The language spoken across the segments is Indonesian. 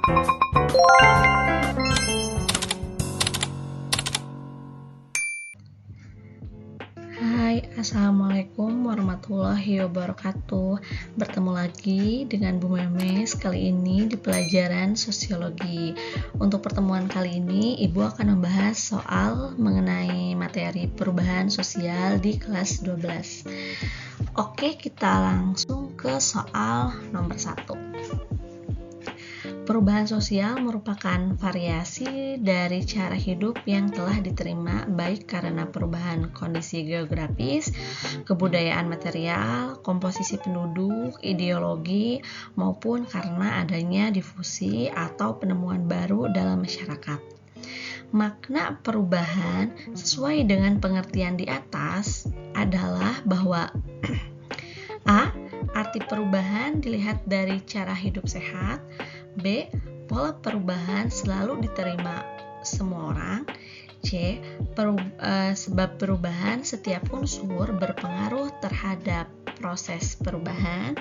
Hai, Assalamualaikum warahmatullahi wabarakatuh. Bertemu lagi dengan Bu Memes kali ini di pelajaran sosiologi. Untuk pertemuan kali ini, Ibu akan membahas soal mengenai materi perubahan sosial di kelas 12. Oke, kita langsung ke soal nomor 1. Perubahan sosial merupakan variasi dari cara hidup yang telah diterima baik karena perubahan kondisi geografis, kebudayaan material, komposisi penduduk, ideologi, maupun karena adanya difusi atau penemuan baru dalam masyarakat. Makna perubahan sesuai dengan pengertian di atas adalah bahwa A. Arti perubahan dilihat dari cara hidup sehat. B. Pola perubahan selalu diterima semua orang. C. Sebab perubahan setiap unsur berpengaruh terhadap proses perubahan.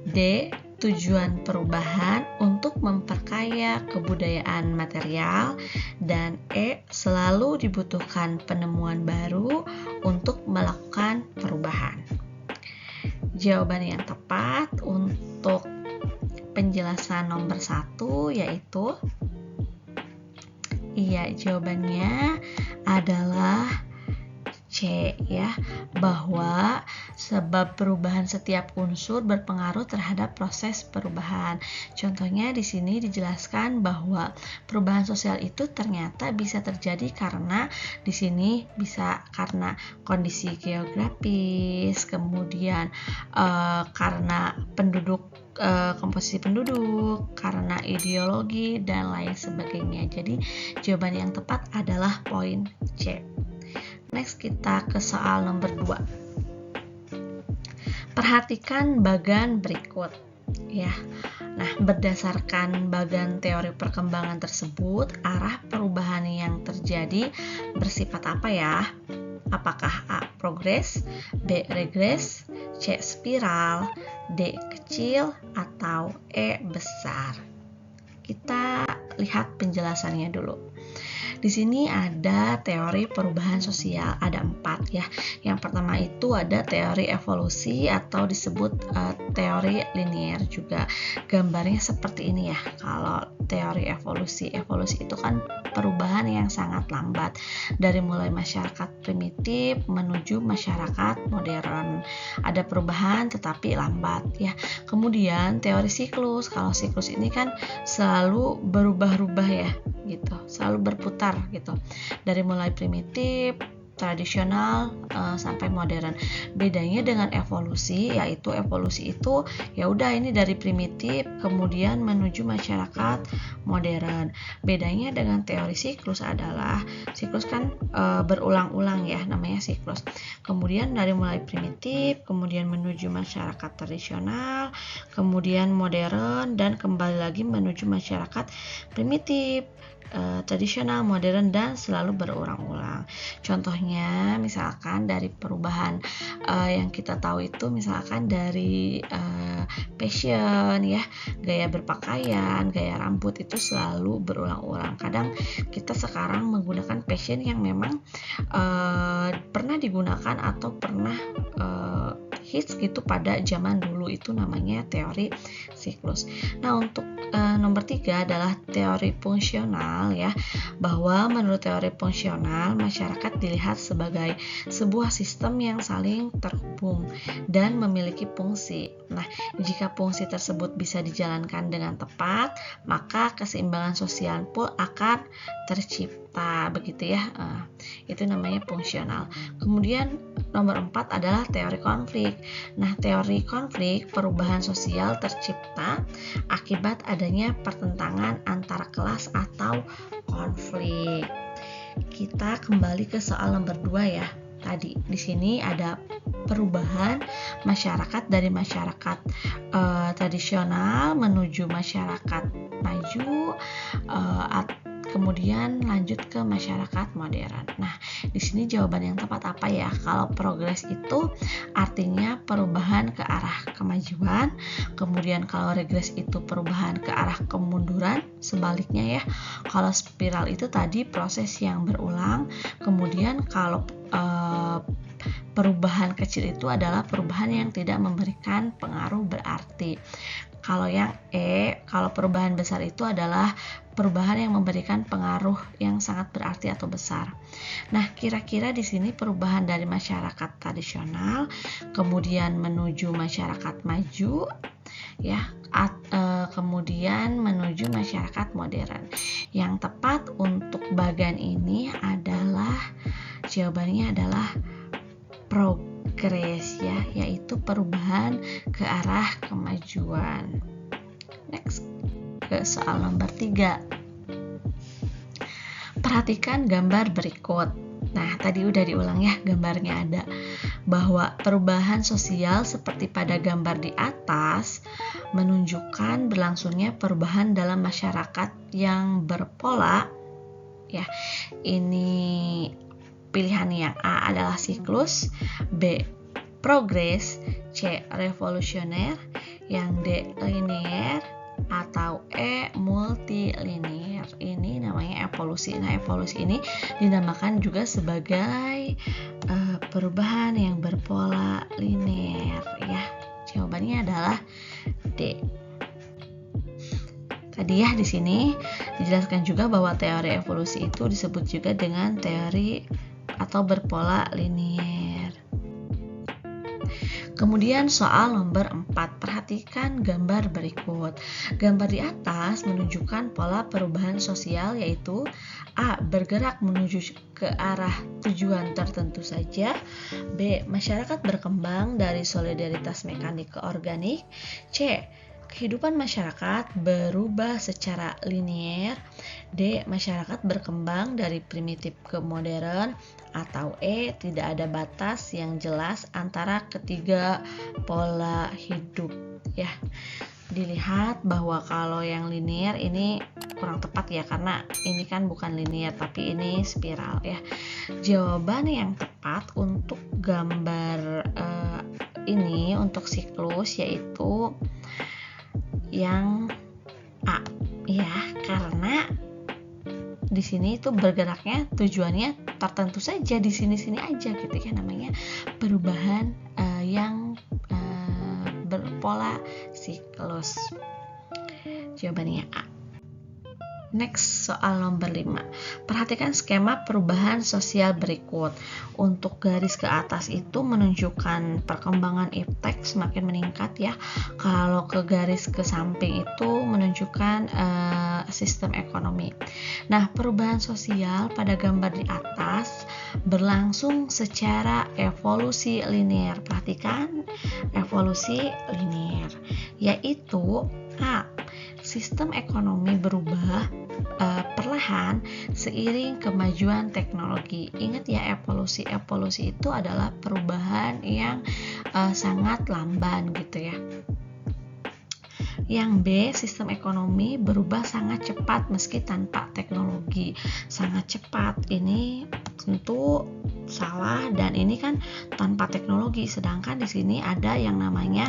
D. Tujuan perubahan untuk memperkaya kebudayaan material. Dan E. Selalu dibutuhkan penemuan baru untuk melakukan perubahan. Jawaban yang tepat untuk penjelasan nomor 1 yaitu jawabannya adalah C ya, bahwa sebab perubahan setiap unsur berpengaruh terhadap proses perubahan. Contohnya di sini dijelaskan bahwa perubahan sosial itu ternyata bisa terjadi karena di sini bisa karena kondisi geografis, kemudian karena komposisi penduduk, karena ideologi dan lain sebagainya. Jadi jawaban yang tepat adalah poin C. Next kita ke soal nomor 2. Perhatikan bagan berikut ya. Nah, berdasarkan bagan teori perkembangan tersebut, arah perubahan yang terjadi bersifat apa ya? Apakah A. Progres, B. Regres, C. Spiral, D. Kecil, atau E. Besar? Kita lihat penjelasannya dulu. Di sini ada teori perubahan sosial, ada 4 ya. Yang pertama itu ada teori evolusi atau disebut teori linier juga. Gambarnya seperti ini ya. Kalau teori evolusi itu kan perubahan yang sangat lambat dari mulai masyarakat primitif menuju masyarakat modern. Ada perubahan tetapi lambat ya. Kemudian teori siklus, kalau siklus ini kan selalu berubah-ubah ya gitu, selalu berputar gitu, dari mulai primitif, tradisional sampai modern. Bedanya dengan evolusi, yaitu evolusi itu ya udah ini dari primitif kemudian menuju masyarakat modern. Bedanya dengan teori siklus adalah siklus kan berulang-ulang ya, namanya siklus. Kemudian dari mulai primitif kemudian menuju masyarakat tradisional, kemudian modern, dan kembali lagi menuju masyarakat primitif, tradisional, modern, dan selalu berulang-ulang. Contohnya misalkan dari perubahan yang kita tahu itu misalkan dari fashion ya, gaya berpakaian, gaya rambut itu selalu berulang-ulang. Kadang kita sekarang menggunakan fashion yang memang pernah digunakan atau pernah hits gitu pada zaman dulu, itu namanya teori siklus. Nah, untuk nomor 3 adalah teori fungsional ya, bahwa menurut teori fungsional masyarakat dilihat sebagai sebuah sistem yang saling terhubung dan memiliki fungsi. Nah, jika fungsi tersebut bisa dijalankan dengan tepat, maka keseimbangan sosial pun akan tercipta, begitu ya. Itu namanya fungsional. Kemudian nomor 4 adalah teori konflik. Nah, teori konflik, perubahan sosial tercipta akibat adanya pertentangan antara kelas atau konflik. Kita kembali ke soal nomor 2 ya. Tadi di sini ada perubahan masyarakat dari masyarakat tradisional menuju masyarakat maju, kemudian lanjut ke masyarakat modern. Nah, di sini jawaban yang tepat apa ya? Kalau progres itu artinya perubahan ke arah kemajuan, kemudian kalau regres itu perubahan ke arah kemunduran, sebaliknya ya. Kalau spiral itu tadi proses yang berulang, kemudian kalau perubahan kecil itu adalah perubahan yang tidak memberikan pengaruh berarti. Kalau yang kalau perubahan besar itu adalah perubahan yang memberikan pengaruh yang sangat berarti atau besar. Nah, kira-kira di sini perubahan dari masyarakat tradisional kemudian menuju masyarakat maju ya, kemudian menuju masyarakat modern. Yang tepat untuk bagan ini adalah jawabannya adalah progres ya, yaitu perubahan ke arah kemajuan. Next, ke soal nomor 3. Perhatikan gambar berikut. Nah, tadi udah diulang ya, gambarnya ada bahwa perubahan sosial seperti pada gambar di atas menunjukkan berlangsungnya perubahan dalam masyarakat yang berpola ya. Ini pilihan yang A adalah siklus, B progres, C revolusioner, yang D linear, atau E multilinear. Ini namanya evolusi. Nah, evolusi ini dinamakan juga sebagai perubahan yang berpola linear ya. Jawabannya adalah D. Tadi ya di sini dijelaskan juga bahwa teori evolusi itu disebut juga dengan teori atau berpola linear. Kemudian soal nomor 4, perhatikan gambar berikut. Gambar di atas menunjukkan pola perubahan sosial yaitu A. Bergerak menuju ke arah tujuan tertentu saja, B. Masyarakat berkembang dari solidaritas mekanik ke organik, C. Kehidupan masyarakat berubah secara linier, D. Masyarakat berkembang dari primitif ke modern, atau E. Tidak ada batas yang jelas antara ketiga pola hidup ya. Dilihat bahwa kalau yang linier ini kurang tepat ya, karena ini kan bukan linier tapi ini spiral ya. Jawaban yang tepat untuk gambar ini untuk siklus yaitu yang A ya, karena di sini itu bergeraknya tujuannya tertentu saja, di sini-sini aja gitu ya, namanya perubahan yang berpola siklus. Jawabannya A. Next, soal nomor 5. Perhatikan skema perubahan sosial berikut. Untuk garis ke atas itu menunjukkan perkembangan iptek semakin meningkat ya. Kalau ke garis ke samping itu menunjukkan sistem ekonomi. Nah, perubahan sosial pada gambar di atas berlangsung secara evolusi linear. Perhatikan evolusi linear, yaitu A. Sistem ekonomi berubah perlahan seiring kemajuan teknologi. Ingat ya, evolusi itu adalah perubahan yang sangat lamban gitu ya. Yang B, sistem ekonomi berubah sangat cepat meski tanpa teknologi. Sangat cepat ini tentu salah, dan ini kan tanpa teknologi, sedangkan di sini ada yang namanya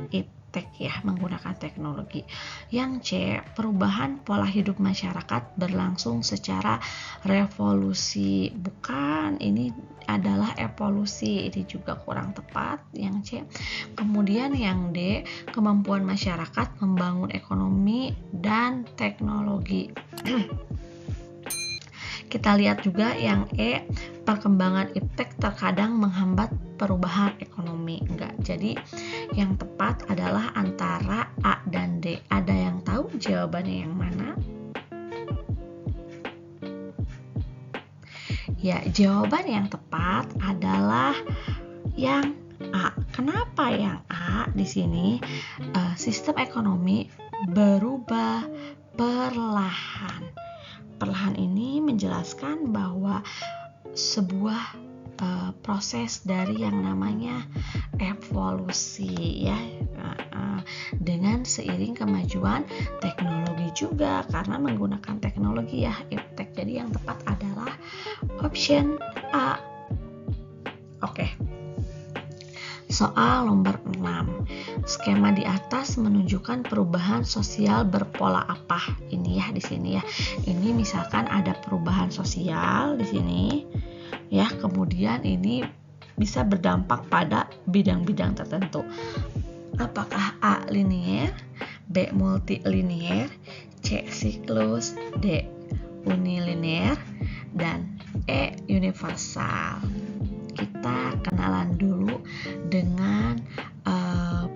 iptek ya, menggunakan teknologi. Yang C, perubahan pola hidup masyarakat berlangsung secara revolusi. Bukan, ini adalah evolusi, ini juga kurang tepat yang C. Kemudian yang D, kemampuan masyarakat membangun ekonomi dan teknologi. Kita lihat juga yang E, perkembangan iptek terkadang menghambat perubahan ekonomi. Enggak, jadi yang tepat adalah antara A dan D. Ada yang tahu jawabannya yang mana? Ya, jawaban yang tepat adalah yang A. Kenapa yang A? Di sini sistem ekonomi berubah perlahan. Perlahan ini menjelaskan bahwa sebuah proses dari yang namanya evolusi ya. dengan seiring kemajuan teknologi juga, karena menggunakan teknologi ya iptek. Jadi yang tepat adalah option A. Oke. Soal nomor 6. Skema di atas menunjukkan perubahan sosial berpola apa? Ini ya di sini ya. Ini misalkan ada perubahan sosial di sini ya. Kemudian ini bisa berdampak pada bidang-bidang tertentu. Apakah A linier, B multilinier, C siklus, D unilinear, dan E universal. Kita kenalan dulu dengan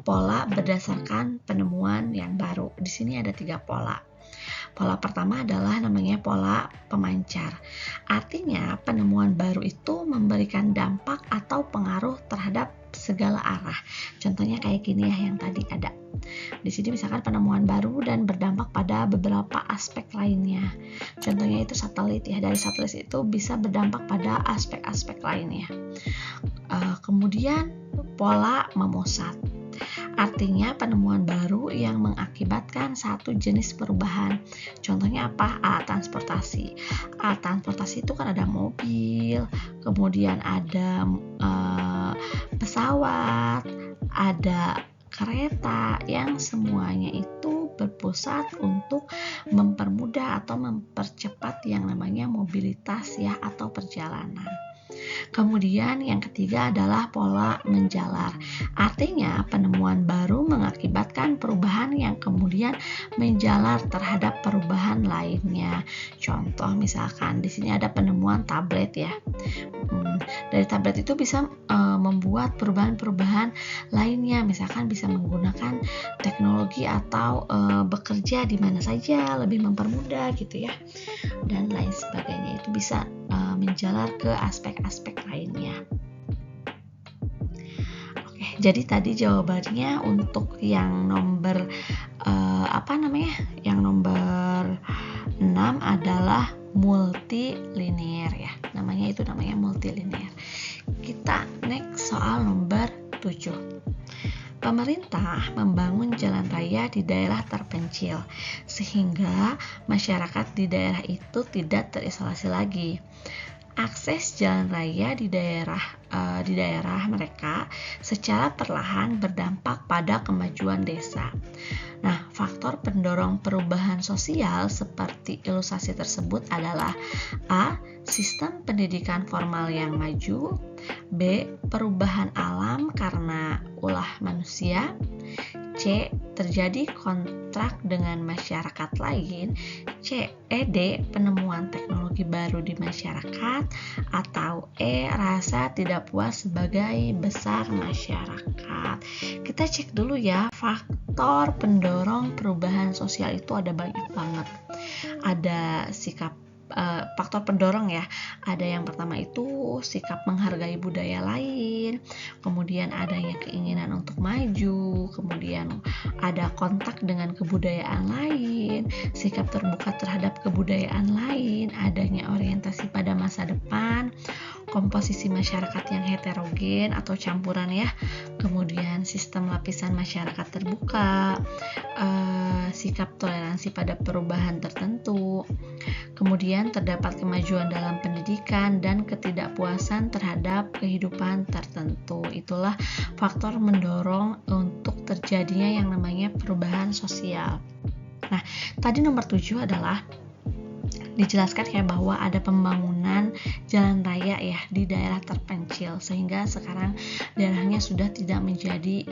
pola berdasarkan penemuan yang baru. Di sini ada 3 pola. Pola pertama adalah namanya pola pemancar. Artinya penemuan baru itu memberikan dampak atau pengaruh terhadap segala arah. Contohnya kayak gini ya yang tadi ada. Di sini misalkan penemuan baru dan berdampak pada beberapa aspek lainnya. Contohnya itu satelit ya. Dari satelit itu bisa berdampak pada aspek-aspek lainnya. Kemudian pola memusat. Artinya penemuan baru yang mengakibatkan satu jenis perubahan. Contohnya apa? A. Transportasi. A. Transportasi itu kan ada mobil, kemudian ada pesawat, ada kereta, yang semuanya itu berpusat untuk mempermudah atau mempercepat yang namanya mobilitas ya atau perjalanan. Kemudian yang ketiga adalah pola menjalar. Artinya penemuan baru mengakibatkan perubahan yang kemudian menjalar terhadap perubahan lainnya. Contoh misalkan di sini ada penemuan tablet ya. Dari tablet itu bisa membuat perubahan-perubahan lainnya. Misalkan bisa menggunakan teknologi atau bekerja di mana saja, lebih mempermudah gitu ya. Dan lain sebagainya, itu bisa menjalar ke aspek-aspek lainnya. Oke, jadi tadi jawabannya untuk yang nomor Yang nomor 6 adalah multilinier ya. Namanya multilinier. Kita next soal nomor 7. Pemerintah membangun jalan raya di daerah terpencil sehingga masyarakat di daerah itu tidak terisolasi lagi. Akses jalan raya di daerah mereka secara perlahan berdampak pada kemajuan desa. Nah, faktor pendorong perubahan sosial seperti ilustrasi tersebut adalah A. Sistem pendidikan formal yang maju, B. Perubahan alam karena ulah manusia, C. Terjadi kontrak dengan masyarakat lain, D. Penemuan teknologi baru di masyarakat, atau E. Rasa tidak puas sebagai besar masyarakat. Kita cek dulu ya, faktor pendorong perubahan sosial itu ada banyak banget. Ada faktor pendorong ya. Ada yang pertama itu sikap menghargai budaya lain, kemudian adanya keinginan untuk maju, kemudian ada kontak dengan kebudayaan lain, sikap terbuka terhadap kebudayaan lain, adanya orientasi pada masa depan, komposisi masyarakat yang heterogen atau campuran ya, kemudian sistem lapisan masyarakat terbuka, sikap toleransi pada perubahan tertentu, kemudian terdapat kemajuan dalam pendidikan dan ketidakpuasan terhadap kehidupan tertentu. Itulah faktor mendorong untuk terjadinya yang namanya perubahan sosial. Nah, tadi nomor 7 adalah dijelaskan kayak bahwa ada pembangunan jalan raya ya di daerah terpencil sehingga sekarang daerahnya sudah tidak menjadi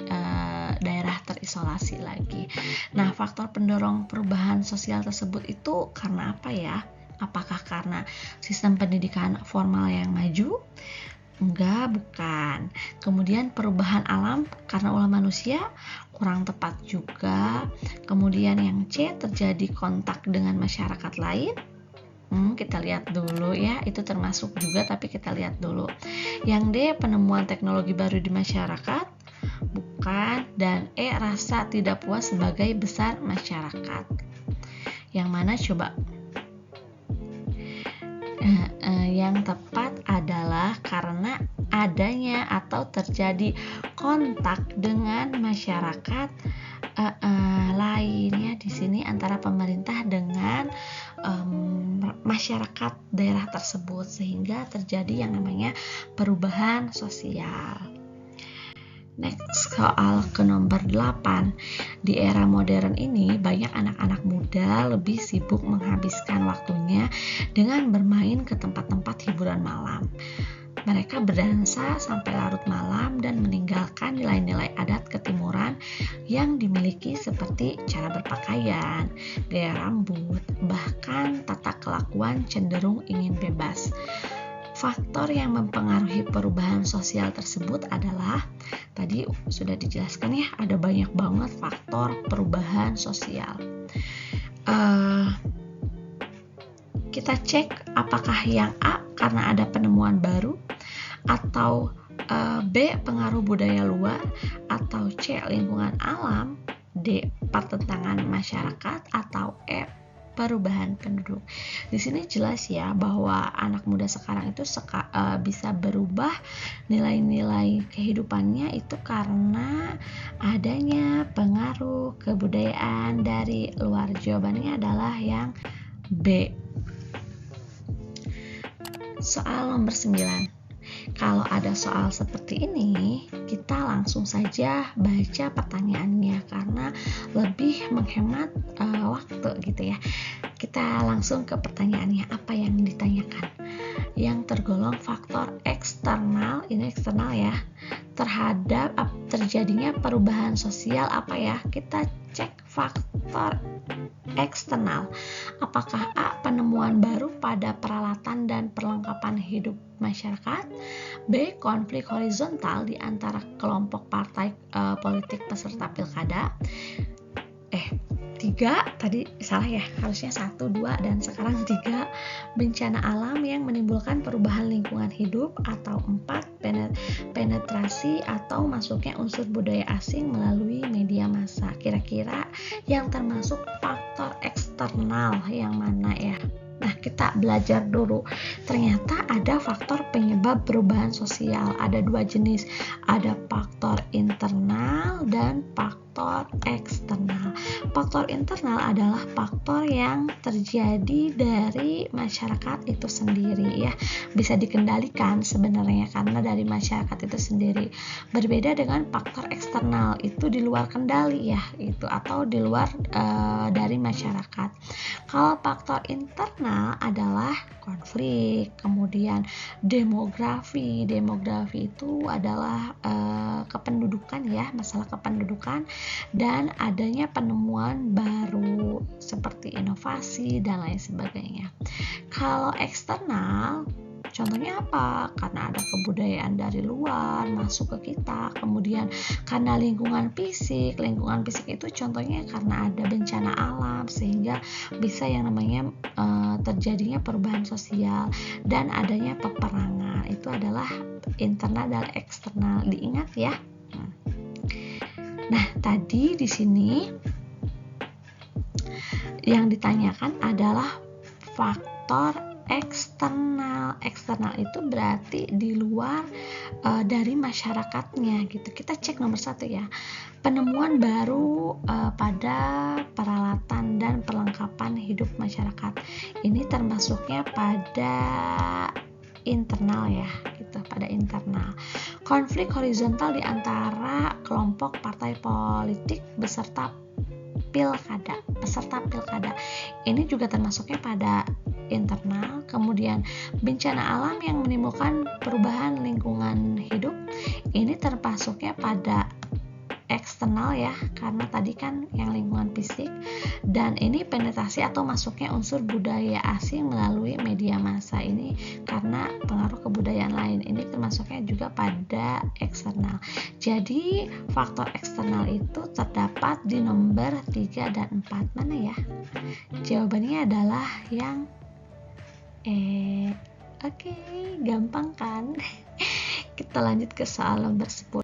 daerah terisolasi lagi. Nah, faktor pendorong perubahan sosial tersebut itu karena apa ya? Apakah karena sistem pendidikan formal yang maju? Enggak, bukan. Kemudian perubahan alam karena ulah manusia? Kurang tepat juga. Kemudian yang C, terjadi kontak dengan masyarakat lain? Kita lihat dulu ya, itu termasuk juga tapi kita lihat dulu. Yang D, penemuan teknologi baru di masyarakat? Bukan. Dan E, rasa tidak puas sebagai besar masyarakat. Yang mana coba? Yang tepat adalah karena adanya atau terjadi kontak dengan masyarakat lain ya di sini antara pemerintah dengan masyarakat daerah tersebut, sehingga terjadi yang namanya perubahan sosial. Next, soal ke nomor 8. Di era modern ini, banyak anak-anak muda lebih sibuk menghabiskan waktunya dengan bermain ke tempat-tempat hiburan malam. Mereka berdansa sampai larut malam dan meninggalkan nilai-nilai adat ketimuran yang dimiliki seperti cara berpakaian, gaya rambut, bahkan tata kelakuan cenderung ingin bebas. Faktor yang mempengaruhi perubahan sosial tersebut adalah, tadi sudah dijelaskan ya, ada banyak banget faktor perubahan sosial. Kita cek apakah yang A karena ada penemuan baru, atau B pengaruh budaya luar, atau C lingkungan alam, D pertentangan masyarakat, atau E perubahan penduduk. Di sini jelas ya bahwa anak muda sekarang itu bisa berubah nilai-nilai kehidupannya itu karena adanya pengaruh kebudayaan dari luar. Jawabannya adalah yang B. Soal nomor 9. Kalau ada soal seperti ini, kita langsung saja baca pertanyaannya karena lebih menghemat waktu gitu ya. Kita langsung ke pertanyaannya, apa yang ditanyakan. Yang tergolong faktor eksternal, ini eksternal ya, terhadap terjadinya perubahan sosial apa ya? Kita cek faktor eksternal. Apakah A penemuan baru pada peralatan dan perlengkapan hidup masyarakat, B konflik horizontal di antara kelompok partai politik peserta pilkada, 3 tadi salah ya, harusnya 1, 2 dan sekarang 3 bencana alam yang menimbulkan perubahan lingkungan hidup, atau 4 penetrasi atau masuknya unsur budaya asing melalui media massa. Kira-kira yang termasuk faktor eksternal yang mana ya? Nah, kita belajar dulu. Ternyata ada faktor penyebab perubahan sosial. Ada 2 jenis. Ada faktor internal dan faktor eksternal. Faktor internal adalah faktor yang terjadi dari masyarakat itu sendiri ya. Bisa dikendalikan sebenarnya karena dari masyarakat itu sendiri. Berbeda dengan faktor eksternal, itu di luar kendali ya, itu atau di luar dari masyarakat. Kalau faktor internal adalah konflik, kemudian demografi. Demografi itu adalah kependudukan ya, masalah kependudukan, dan adanya penemuan baru seperti inovasi dan lain sebagainya. Kalau eksternal, contohnya apa? Karena ada kebudayaan dari luar masuk ke kita, kemudian karena lingkungan fisik itu contohnya karena ada bencana alam sehingga bisa yang namanya terjadinya perubahan sosial, dan adanya peperangan. Itu adalah internal dan eksternal, diingat ya. Nah, tadi di sini yang ditanyakan adalah faktor eksternal. Eksternal itu berarti di luar dari masyarakatnya gitu. Kita cek nomor 1 ya. Penemuan baru pada peralatan dan perlengkapan hidup masyarakat. Ini termasuknya pada internal ya, gitu, pada internal. Konflik horizontal di antara kelompok partai politik peserta pilkada. Ini juga termasuknya pada internal. Kemudian bencana alam yang menimbulkan perubahan lingkungan hidup, ini termasuknya pada eksternal ya, karena tadi kan yang lingkungan fisik. Dan ini penetrasi atau masuknya unsur budaya asing melalui media massa, ini karena pengaruh kebudayaan lain, ini termasuknya juga pada eksternal. Jadi faktor eksternal itu terdapat di nomor 3 dan 4. Mana ya? Jawabannya adalah yang Oke, gampang kan? Kita lanjut ke soal nomor 10.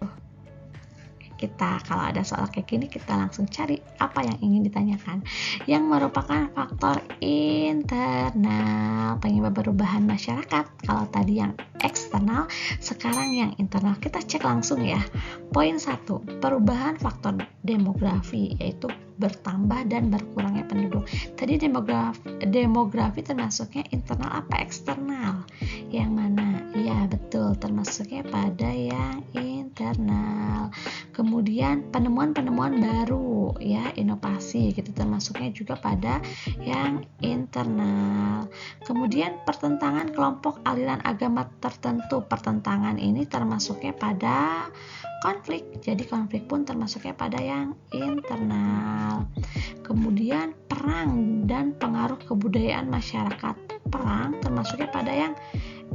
kita kalau ada soal kayak gini kita langsung cari apa yang ingin ditanyakan, yang merupakan faktor internal penyebab perubahan masyarakat. Kalau tadi yang eksternal, sekarang yang internal. Kita cek langsung ya. Poin 1, perubahan faktor demografi, yaitu bertambah dan berkurangnya penduduk. Tadi demografi termasuknya internal apa eksternal? Yang mana? Ya betul, termasuknya pada yang internal. Kemudian penemuan-penemuan baru ya, inovasi gitu, termasuknya juga pada yang internal. Kemudian pertentangan kelompok aliran agama tertentu, pertentangan ini termasuknya pada konflik, jadi konflik pun termasuknya pada yang internal. Kemudian perang dan pengaruh kebudayaan masyarakat, perang termasuknya pada yang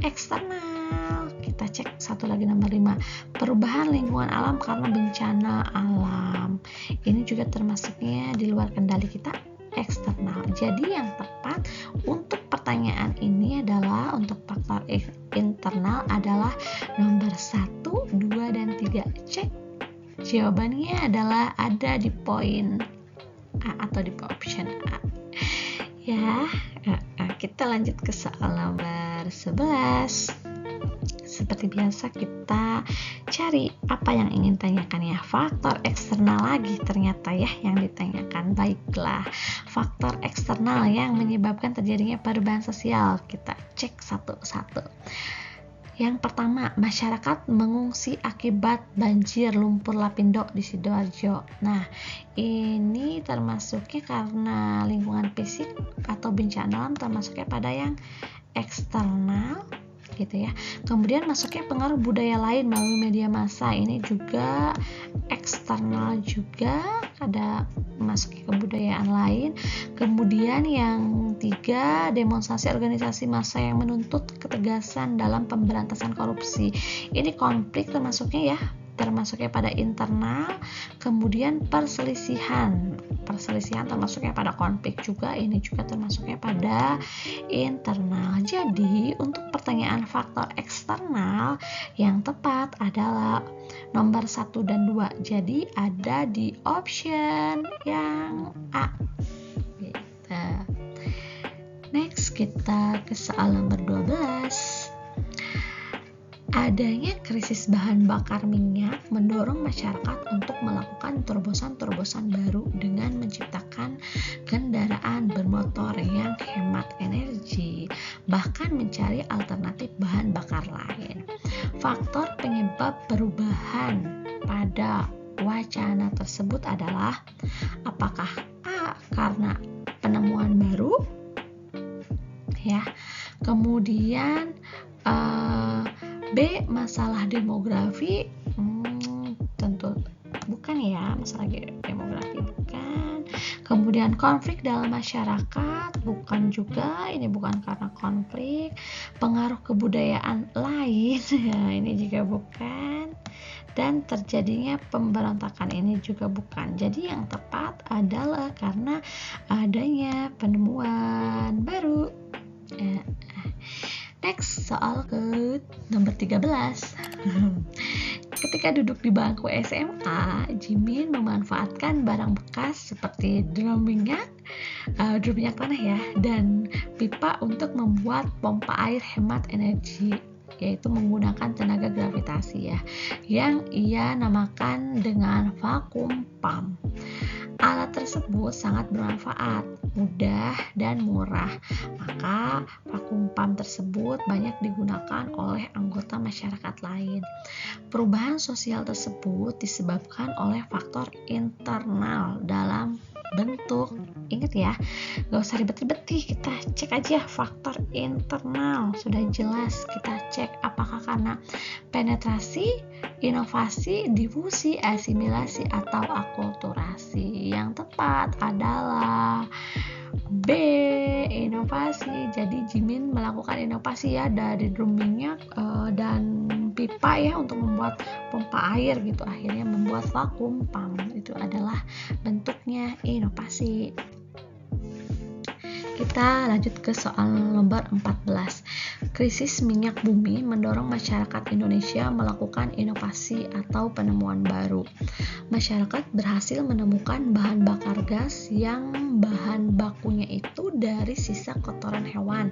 eksternal. Kita cek satu lagi nomor 5, perubahan lingkungan alam karena bencana alam, ini juga termasuknya di luar kendali kita, eksternal. Jadi yang tepat untuk pertanyaan ini adalah untuk faktor internal adalah nomor 1, 2, dan 3. Cek jawabannya adalah ada di poin A atau di option A ya. Kita lanjut ke soal nomor 11. Seperti biasa kita cari apa yang ingin tanyakan ya. Faktor eksternal lagi ternyata ya yang ditanyakan. Baiklah, faktor eksternal yang menyebabkan terjadinya perubahan sosial, kita cek satu-satu. Yang pertama, masyarakat mengungsi akibat banjir lumpur lapindo di Sidoarjo. Nah, ini termasuknya karena lingkungan fisik atau bencana alam, termasuknya pada yang eksternal gitu ya. Kemudian masuknya pengaruh budaya lain melalui media massa, ini juga eksternal juga, ada masuk ke kebudayaan lain. Kemudian yang 3, demonstrasi organisasi massa yang menuntut ketegasan dalam pemberantasan korupsi, ini konflik termasuknya ya, termasuknya pada internal. Kemudian perselisihan termasuknya pada konflik juga, ini juga termasuknya pada internal. Jadi untuk pertanyaan faktor eksternal yang tepat adalah nomor 1 dan 2, jadi ada di option yang A gitu. Next kita ke soal nomor 12. Adanya krisis bahan bakar minyak mendorong masyarakat untuk melakukan terobosan-terobosan baru dengan menciptakan kendaraan bermotor yang hemat energi, bahkan mencari alternatif bahan bakar lain. Faktor penyebab perubahan pada wacana tersebut adalah apakah A, karena penemuan baru ya, kemudian B, masalah demografi, tentu bukan ya, masalah demografi bukan. Kemudian konflik dalam masyarakat, bukan juga, ini bukan karena konflik. Pengaruh kebudayaan lain, ya, ini juga bukan. Dan terjadinya pemberontakan, ini juga bukan. Jadi yang tepat adalah karena adanya penemuan baru. Next, soal ke nomor 13. Ketika duduk di bangku SMA, Jimin memanfaatkan barang bekas seperti drum minyak tanah ya, dan pipa untuk membuat pompa air hemat energi, yaitu menggunakan tenaga gravitasi ya, yang ia namakan dengan vacuum pump. Alat tersebut sangat bermanfaat, mudah, dan murah. Maka vacuum pump tersebut banyak digunakan oleh anggota masyarakat lain. Perubahan sosial tersebut disebabkan oleh faktor internal dalam bentuk, ingat ya, gak usah ribet-ribet nih, kita cek aja faktor internal, sudah jelas kita cek apakah karena penetrasi, inovasi, difusi, asimilasi, atau akulturasi. Yang tepat adalah B, inovasi. Jadi Jimin melakukan inovasi ya, dari drum minyak dan pipa ya untuk membuat pompa air gitu, akhirnya membuat vacuum pump, itu adalah bentuknya inovasi. Kita lanjut ke soal nomor 14. Krisis minyak bumi mendorong masyarakat Indonesia melakukan inovasi atau penemuan baru. Masyarakat berhasil menemukan bahan bakar gas yang bahan bakunya itu dari sisa kotoran hewan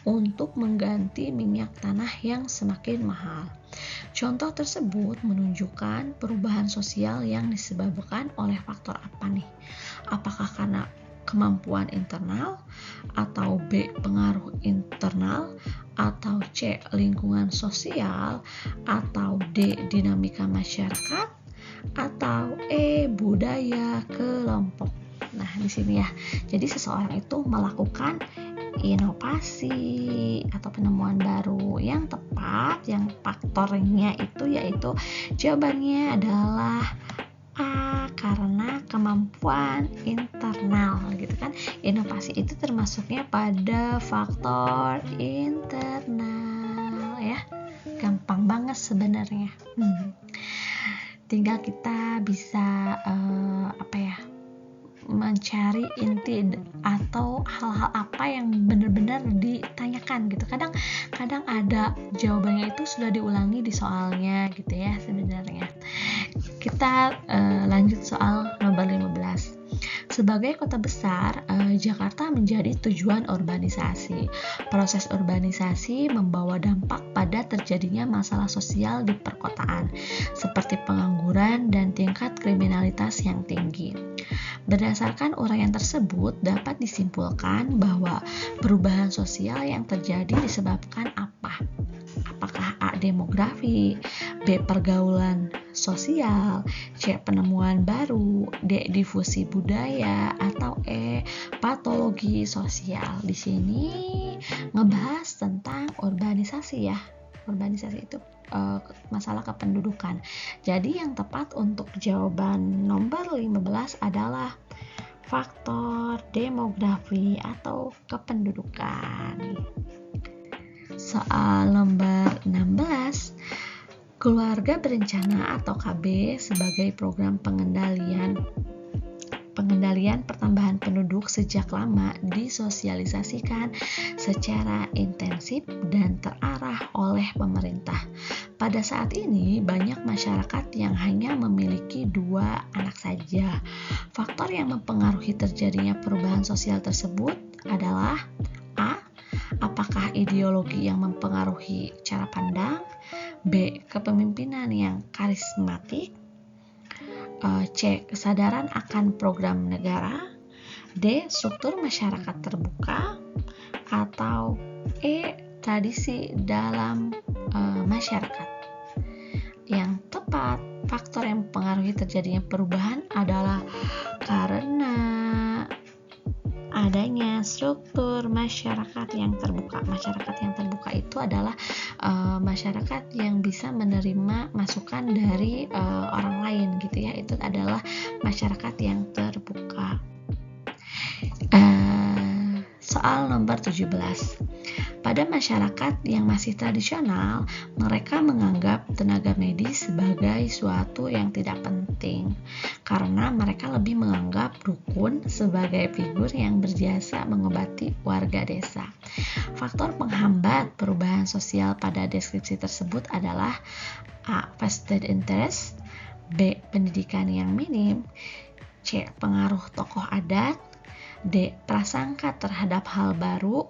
untuk mengganti minyak tanah yang semakin mahal. Contoh tersebut menunjukkan perubahan sosial yang disebabkan oleh faktor apa nih? Apakah karena kemampuan internal, atau B. pengaruh internal, atau C. lingkungan sosial, atau D. dinamika masyarakat, atau E. budaya kelompok. Nah, di sini ya. Jadi seseorang itu melakukan inovasi atau penemuan baru yang tepat, yang faktornya itu yaitu jawabannya adalah A, karena kemampuan internal gitu kan. Inovasi itu termasuknya pada faktor internal ya. Gampang banget sebenarnya. Tinggal kita bisa mencari inti atau hal-hal apa yang benar-benar ditanyakan gitu. Kadang ada jawabannya itu sudah diulangi di soalnya gitu ya sebenarnya. Kita lanjut soal nomor 15. Sebagai kota besar, Jakarta menjadi tujuan urbanisasi. Proses urbanisasi membawa dampak pada terjadinya masalah sosial di perkotaan, seperti pengangguran dan tingkat kriminalitas yang tinggi. Berdasarkan uraian tersebut, dapat disimpulkan bahwa perubahan sosial yang terjadi disebabkan apa? Apakah A. demografi, B. pergaulan sosial, C. penemuan baru, D. difusi budaya, atau E. patologi sosial. Di sini ngebahas tentang urbanisasi ya. Urbanisasi itu masalah kependudukan. Jadi yang tepat untuk jawaban nomor 15 adalah faktor demografi atau kependudukan. Soal nomor 16. Keluarga Berencana atau KB sebagai program pengendalian pertambahan penduduk sejak lama disosialisasikan secara intensif dan terarah oleh pemerintah. Pada saat ini, banyak masyarakat yang hanya memiliki 2 anak saja. Faktor yang mempengaruhi terjadinya perubahan sosial tersebut adalah A. Apakah ideologi yang mempengaruhi cara pandang? B. Kepemimpinan yang karismatik? C. Kesadaran akan program negara? D. Struktur masyarakat terbuka? Atau E. Tradisi dalam masyarakat? Yang tepat, faktor yang mempengaruhi terjadinya perubahan adalah karena adanya struktur masyarakat yang terbuka. Masyarakat yang terbuka itu adalah masyarakat yang bisa menerima masukan dari orang lain gitu ya. Itu adalah masyarakat yang terbuka. Soal nomor 17. Pada masyarakat yang masih tradisional, mereka menganggap tenaga medis sebagai suatu yang tidak penting karena mereka lebih menganggap dukun sebagai figur yang berjasa mengobati warga desa. Faktor penghambat perubahan sosial pada deskripsi tersebut adalah A. vested interest, B. pendidikan yang minim, C. pengaruh tokoh adat, D. prasangka terhadap hal baru,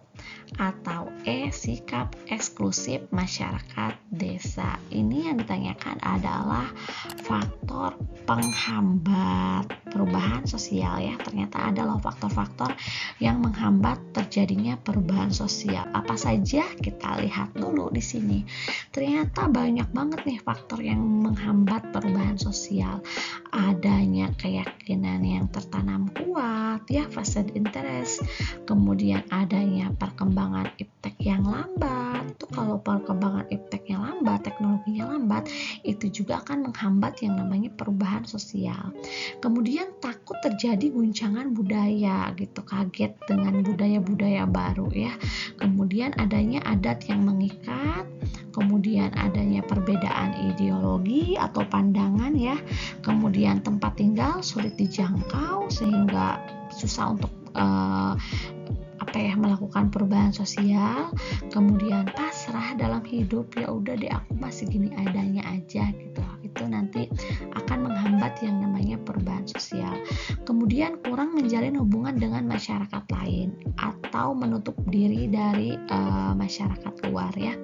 atau E. sikap eksklusif masyarakat desa. Ini yang ditanyakan adalah faktor penghambat perubahan sosial ya. Ternyata ada loh faktor-faktor yang menghambat terjadinya perubahan sosial. Apa saja? Kita lihat dulu di sini. Ternyata banyak banget nih faktor yang menghambat perubahan sosial. Adanya keyakinan yang tertanam kuat ya, vested interest. Kemudian adanya perkembangan iptek yang lambat. Itu kalau perkembangan ipteknya lambat, teknologinya lambat, itu juga akan menghambat yang namanya perubahan sosial. Kemudian takut terjadi guncangan budaya gitu, kaget dengan budaya-budaya baru ya. Kemudian adanya adat yang mengikat, kemudian adanya perbedaan ideologi atau pandangan ya. Kemudian tempat tinggal sulit dijangkau sehingga susah untuk melakukan perubahan sosial, kemudian pasrah dalam hidup, ya udah deh aku masih gini adanya aja gitu, itu nanti akan menghambat yang namanya perubahan sosial. Kemudian kurang menjalin hubungan dengan masyarakat lain atau menutup diri dari masyarakat luar ya.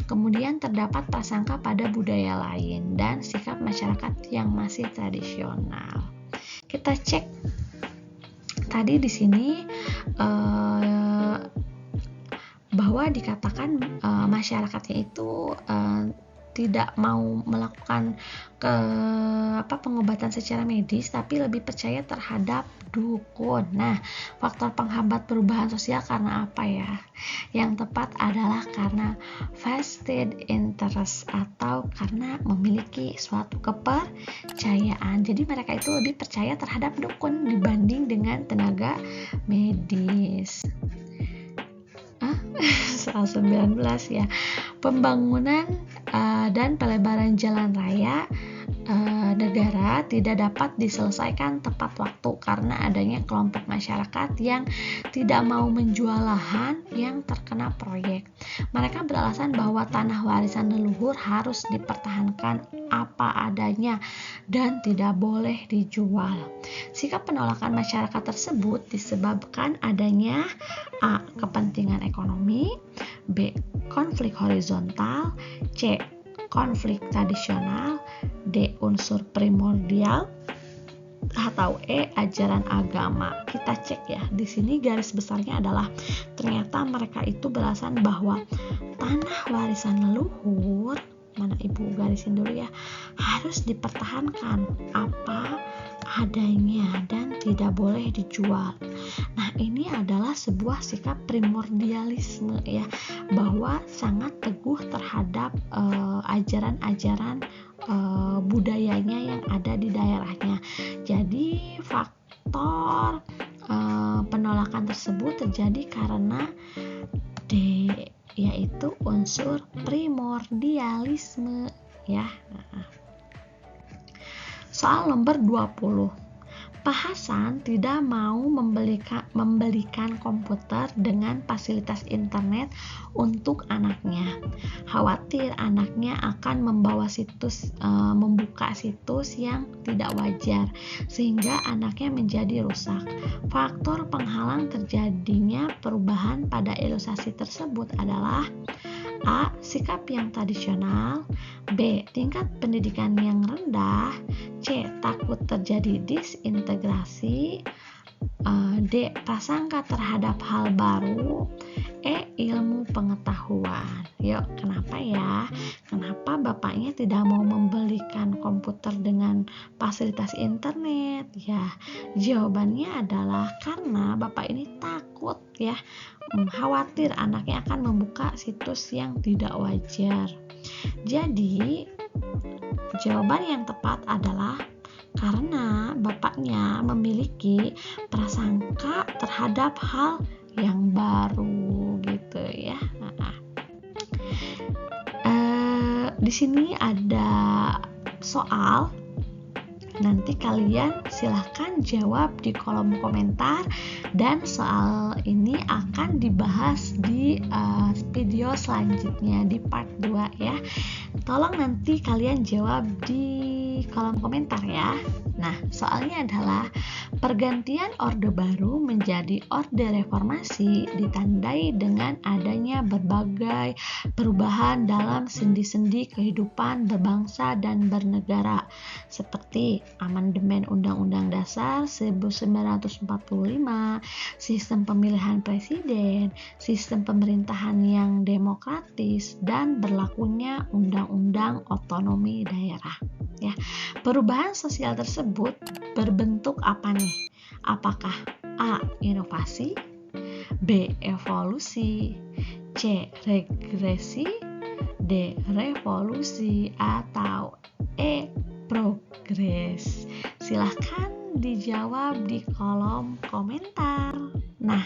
Kemudian terdapat prasangka pada budaya lain dan sikap masyarakat yang masih tradisional. Kita cek tadi di sini bahwa dikatakan masyarakatnya itu tidak mau melakukan pengobatan secara medis, tapi lebih percaya terhadap dukun. Nah, faktor penghambat perubahan sosial karena apa ya? Yang tepat adalah karena vested interest atau karena memiliki suatu kepercayaan. Jadi mereka itu lebih percaya terhadap dukun dibanding dengan tenaga medis. 19 ya. Pembangunan dan pelebaran jalan raya negara tidak dapat diselesaikan tepat waktu karena adanya kelompok masyarakat yang tidak mau menjual lahan yang terkena proyek. Mereka beralasan bahwa tanah warisan leluhur harus dipertahankan apa adanya dan tidak boleh dijual. Sikap penolakan masyarakat tersebut disebabkan adanya A. Kepentingan ekonomi, B. Konflik horizontal, C. Konflik tradisional, D. Unsur primordial, atau E. Ajaran agama. Kita cek ya. Di sini garis besarnya adalah ternyata mereka itu beralasan bahwa tanah warisan leluhur, mana ibu garisin dulu ya, harus dipertahankan apa adanya dan tidak boleh dijual. Nah, ini adalah sebuah sikap primordialisme ya, bahwa sangat teguh terhadap ajaran-ajaran budayanya yang ada di daerahnya. Jadi faktor penolakan tersebut terjadi karena D, yaitu unsur primordialisme ya. Soal nomor 20. Pak Hasan tidak mau membelikan komputer dengan fasilitas internet untuk anaknya. Khawatir anaknya akan membuka situs yang tidak wajar sehingga anaknya menjadi rusak. Faktor penghalang terjadinya perubahan pada ilustrasi tersebut adalah A. Sikap yang tradisional, B. Tingkat pendidikan yang rendah, C. Takut terjadi disintegrasi, D. Prasangka terhadap hal baru, E. Ilmu pengetahuan. Yuk, kenapa ya? Kenapa bapaknya tidak mau membelikan komputer dengan fasilitas internet? Ya, jawabannya adalah karena bapak ini takut ya, khawatir anaknya akan membuka situs yang tidak wajar. Jadi, jawaban yang tepat adalah karena bapaknya memiliki prasangka terhadap hal yang baru gitu ya. Di sini ada soal. Nanti kalian silahkan jawab di kolom komentar dan soal ini akan dibahas di video selanjutnya di part 2 ya. Tolong nanti kalian jawab di kolom komentar ya. Nah, soalnya adalah pergantian Orde Baru menjadi Orde Reformasi ditandai dengan adanya berbagai perubahan dalam sendi-sendi kehidupan berbangsa dan bernegara, seperti amandemen Undang-Undang Dasar 1945, sistem pemilihan presiden, sistem pemerintahan yang demokratis, dan berlakunya Undang-Undang Otonomi Daerah. Ya, perubahan sosial tersebut berbentuk apa nih? Apakah A. Inovasi, B. Evolusi, C. Regresi, D. Revolusi, atau E. Progres? Silahkan dijawab di kolom komentar. Nah,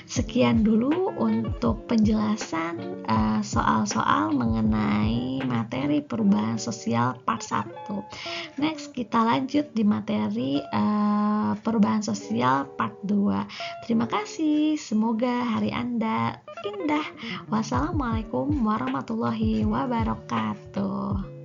sekian dulu untuk penjelasan soal-soal mengenai materi perubahan sosial part 1. Next, kita lanjut di materi perubahan sosial part 2. Terima kasih, semoga hari Anda indah. Wassalamualaikum warahmatullahi wabarakatuh.